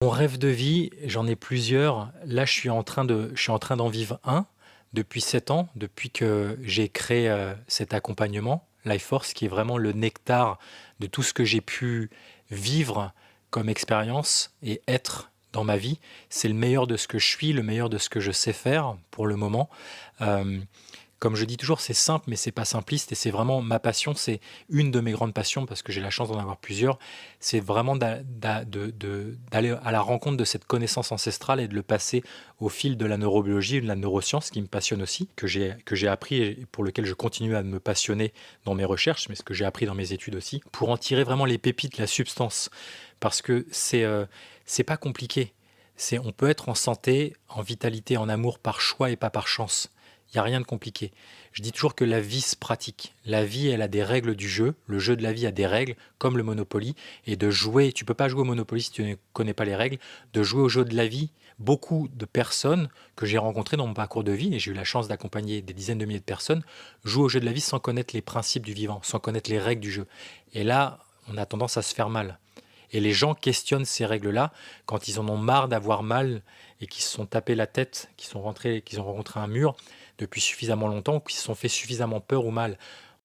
Mon rêve de vie, j'en ai plusieurs. Là, je suis en train d'en vivre un depuis 7 ans, depuis que j'ai créé, cet accompagnement Life Force, qui est vraiment le nectar de tout ce que j'ai pu vivre comme expérience et être dans ma vie. C'est le meilleur de ce que je suis, le meilleur de ce que je sais faire pour le moment. Hem Comme je dis toujours, c'est simple, mais c'est pas simpliste et c'est vraiment ma passion. C'est une de mes grandes passions parce que j'ai la chance d'en avoir plusieurs. C'est vraiment d'aller à la rencontre de cette connaissance ancestrale et de le passer au fil de la neurobiologie et de la neuroscience qui me passionne aussi, que j'ai appris et pour lequel je continue à me passionner dans mes recherches, mais ce que j'ai appris dans mes études aussi, pour en tirer vraiment les pépites, la substance. Parce que c'est pas compliqué. On peut être en santé, en vitalité, en amour par choix et pas par chance. Il y a rien de compliqué. Je dis toujours que la vie se pratique. La vie, elle a des règles du jeu. Le jeu de la vie a des règles, comme le Monopoly. Et de jouer, tu peux pas jouer au Monopoly si tu ne connais pas les règles. De jouer au jeu de la vie, beaucoup de personnes que j'ai rencontrées dans mon parcours de vie, et j'ai eu la chance d'accompagner des dizaines de milliers de personnes, jouent au jeu de la vie sans connaître les principes du vivant, sans connaître les règles du jeu. Et là, on a tendance à se faire mal. Et les gens questionnent ces règles-là quand ils en ont marre d'avoir mal et qu'ils se sont tapés la tête, qu'ils ont rencontré un mur depuis suffisamment longtemps, ou qu'ils se sont fait suffisamment peur ou mal.